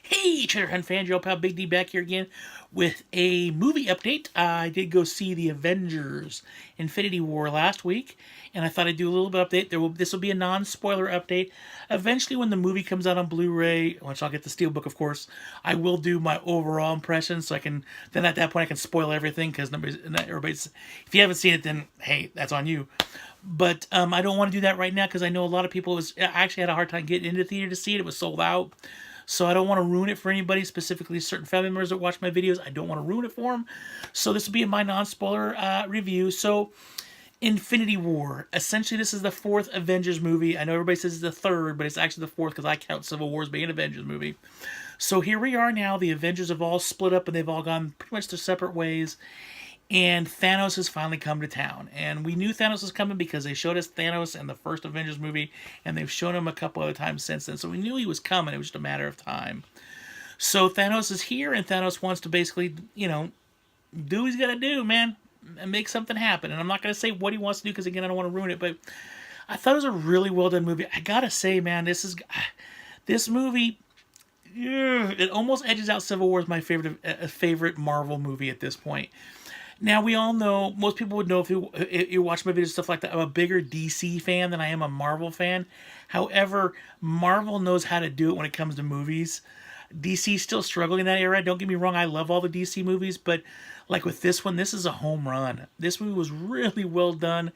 Hey, Treasure Hunt fans, your old pal Big D back here again with a movie update. I did go see the Avengers Infinity War last week, and I thought I'd do a little bit of update. This will be a non-spoiler update. Eventually, when the movie comes out on Blu-ray, once I'll get the Steelbook, of course, I will do my overall impression, so I can then at that point I can spoil everything because not everybody's. If you haven't seen it, then hey, that's on you. But I don't want to do that right now because I know a lot of people I actually had a hard time getting into the theater to see it. It was sold out. So I don't want to ruin it for anybody, specifically certain family members that watch my videos. I don't want to ruin it for them. So this will be my non-spoiler review. So Infinity War. Essentially, this is the fourth Avengers movie. I know everybody says it's the third, but it's actually the fourth because I count Civil War as being an Avengers movie. So here we are now. The Avengers have all split up and they've all gone pretty much their separate ways. And Thanos has finally come to town. And we knew Thanos was coming because they showed us Thanos in the first Avengers movie, and they've shown him a couple other times since then. So we knew he was coming. It was just a matter of time. So Thanos is here, and Thanos wants to basically, do what he's got to do, man, and make something happen. And I'm not going to say what he wants to do because, again, I don't want to ruin it. But I thought it was a really well done movie. I got to say, man, this movie, yeah, it almost edges out Civil War as my favorite Marvel movie at this point. Now, we all know, most people would know if you watch my videos and stuff like that, I'm a bigger DC fan than I am a Marvel fan. However, Marvel knows how to do it when it comes to movies. DC's still struggling in that era. Don't get me wrong, I love all the DC movies, but like with this one, this is a home run. This movie was really well done.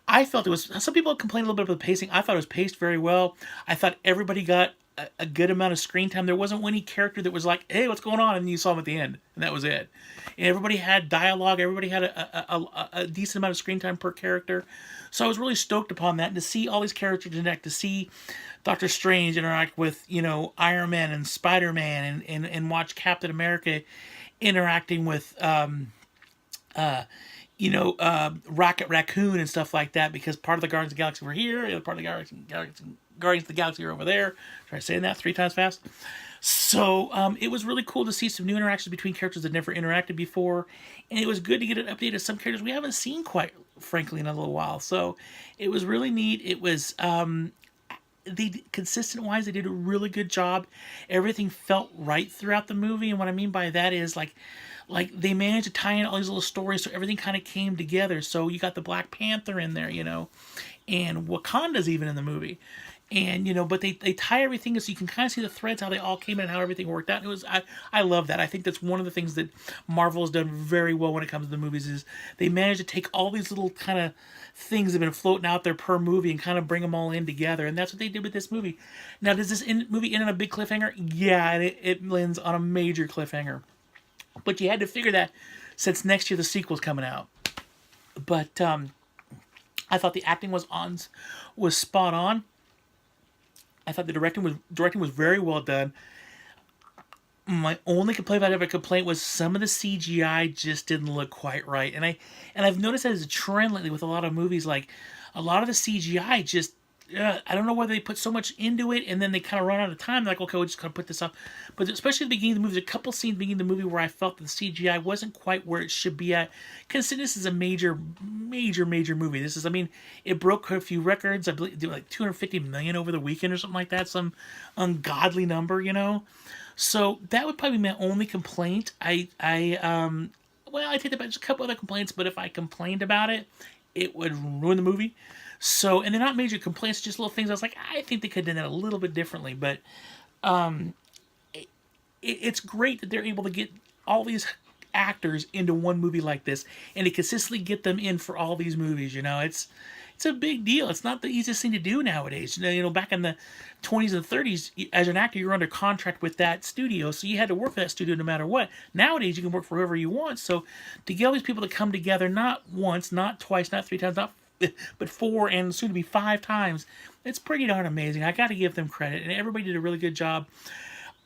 I felt it was, some people complained a little bit about the pacing. I thought it was paced very well. I thought everybody got a good amount of screen time. There wasn't any character that was like, hey, what's going on? And you saw them at the end, and that was it. And everybody had dialogue. Everybody had a decent amount of screen time per character. So I was really stoked upon that. And to see all these characters interact, to see Doctor Strange interact with, Iron Man and Spider-Man and watch Captain America interacting with, Rocket Raccoon and stuff like that, because part of the Guardians of the Galaxy were here, the other part of the Guardians of the Galaxy are over there. Try saying that 3 times fast. So it was really cool to see some new interactions between characters that never interacted before, and it was good to get an update of some characters we haven't seen quite frankly in a little while. So it was really neat. It was consistent wise, they did a really good job. Everything felt right throughout the movie, and what I mean by that is like they managed to tie in all these little stories so everything kind of came together. So you got the Black Panther in there, and Wakanda's even in the movie. And but they tie everything so you can kind of see the threads, how they all came in and how everything worked out. It was I love that. I think that's one of the things that Marvel has done very well when it comes to the movies, is they managed to take all these little kind of things that have been floating out there per movie and kind of bring them all in together. And that's what they did with this movie. Now, does this movie end on a big cliffhanger? Yeah, it lands on a major cliffhanger. But you had to figure that since next year the sequel's coming out. But I thought the acting was spot on. I thought the directing was very well done. My only complaint was some of the CGI just didn't look quite right, and I've noticed that as a trend lately with a lot of movies. Like a lot of the CGI just I don't know whether they put so much into it and then they kind of run out of time. They're like, okay, we're just gonna put this up. But especially at the beginning of the movie, there's a couple scenes beginning of the movie where I felt that the CGI wasn't quite where it should be at. Considering this is a major movie. This is, I mean, it broke a few records. I believe like 250 million over the weekend or something like that. Some ungodly number, So that would probably be my only complaint. Well, I take that back. Just a couple other complaints, but if I complained about it, it would ruin the movie. So, and they're not major complaints, just little things. I was like, I think they could have done that a little bit differently. But it's great that they're able to get all these actors into one movie like this, and to consistently get them in for all these movies. It's a big deal. It's not the easiest thing to do nowadays. Back in the 20s and 30s, as an actor, you're under contract with that studio, so you had to work for that studio no matter what. Nowadays, you can work for whoever you want. So to get all these people to come together, not once, not twice, not 3 times, but 4 and soon to be 5 times, it's pretty darn amazing. I got to give them credit, and everybody did a really good job.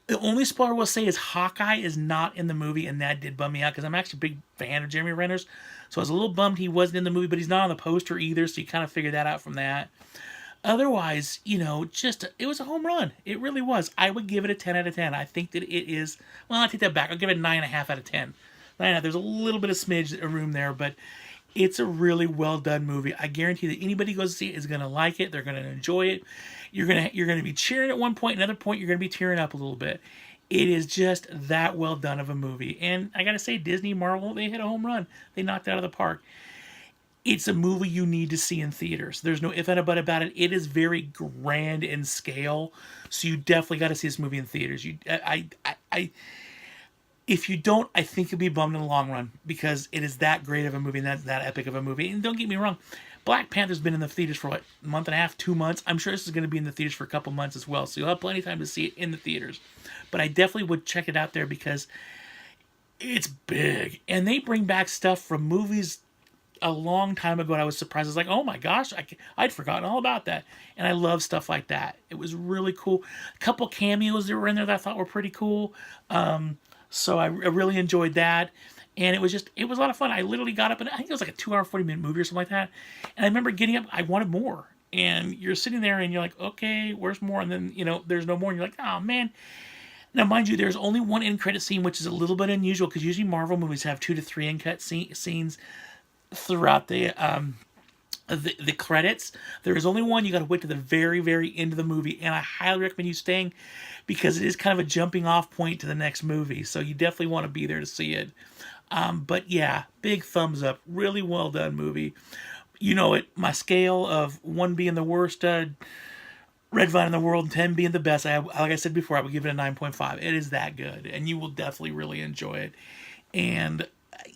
The only spoiler we'll say is Hawkeye is not in the movie, and that did bum me out because I'm actually a big fan of Jeremy Renner's. So I was a little bummed he wasn't in the movie, but he's not on the poster either, so you kind of figure that out from that. Otherwise, it was a home run. It really was. I would give it a 10 out of 10. I think that it is, well, I take that back. I'll give it a 9.5 out of 10. 9.5. There's a little bit of smidge of room there, but it's a really well done movie. I guarantee that anybody who goes to see it is going to like it. They're going to enjoy it. You're going to be cheering at one point. Another point, you're going to be tearing up a little bit. It is just that well done of a movie. And I gotta say, Disney, Marvel, they hit a home run. They knocked it out of the park. It's a movie you need to see in theaters. There's no if and a but about it. It is very grand in scale, so you definitely got to see this movie in theaters. If you don't, I think you'll be bummed in the long run because it is that great of a movie and that epic of a movie. And don't get me wrong, Black Panther's been in the theaters for what, a month and a half, 2 months. I'm sure this is going to be in the theaters for a couple months as well, so you'll have plenty of time to see it in the theaters. But I definitely would check it out there because it's big, and they bring back stuff from movies a long time ago, and I was surprised. I was like, oh my gosh, I'd forgotten all about that. And I love stuff like that. It was really cool. A couple cameos that were in there that I thought were pretty cool. So I really enjoyed that. And it was a lot of fun. I literally got up, and I think it was like a 2 hour, 40-minute movie or something like that. And I remember getting up, I wanted more. And you're sitting there and you're like, okay, where's more? And then, there's no more. And you're like, oh man. Now, mind you, there's only one end credit scene, which is a little bit unusual because usually Marvel movies have 2 to 3 end cut scenes throughout the credits. There is only one. You got to wait to the very, very end of the movie, and I highly recommend you staying because it is kind of a jumping off point to the next movie. So you definitely want to be there to see it. But yeah, big thumbs up. Really well done movie. You know it. My scale of 1 being the worst Red Vine in the world and 10 being the best. Like I said before, I would give it a 9.5. It is that good, and you will definitely really enjoy it. And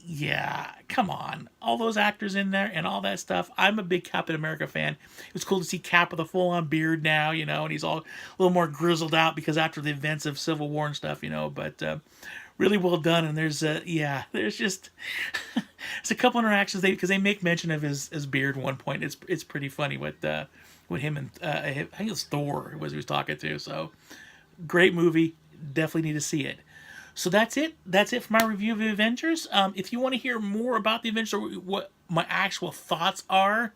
yeah, come on. All those actors in there and all that stuff. I'm a big Captain America fan. It was cool to see Cap with a full-on beard now, and he's all a little more grizzled out because after the events of Civil War and stuff, but really well done. And there's just there's a couple interactions because they make mention of his beard at one point. It's pretty funny with him and I think it was Thor who was talking to. So great movie. Definitely need to see it. So that's it. That's it for my review of the Avengers. If you want to hear more about the Avengers or what my actual thoughts are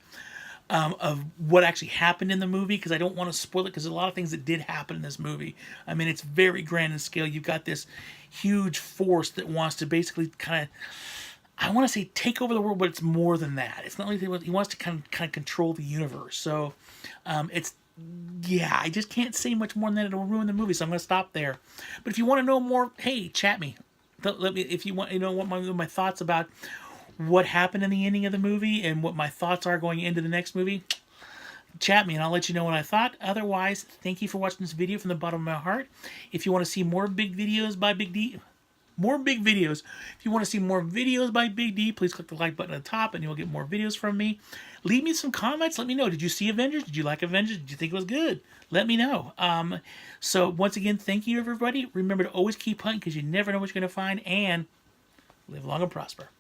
of what actually happened in the movie, because I don't want to spoil it, because there's a lot of things that did happen in this movie. I mean, it's very grand in scale. You've got this huge force that wants to basically kind of, I want to say take over the world, but it's more than that. It's not like he wants to kind of control the universe. So I just can't say much more than that. It'll ruin the movie, so I'm going to stop there. But if you want to know more, hey, chat me. Let me if you want, what my thoughts about what happened in the ending of the movie and what my thoughts are going into the next movie. Chat me and I'll let you know what I thought. Otherwise, thank you for watching this video from the bottom of my heart. If you want to see more big videos by Big D, more big videos. If you want to see more videos by Big D, please click the like button at the top and you'll get more videos from me. Leave me some comments. Let me know. Did you see Avengers? Did you like Avengers? Did you think it was good? Let me know. So once again, thank you, everybody. Remember to always keep hunting because you never know what you're going to find, and live long and prosper.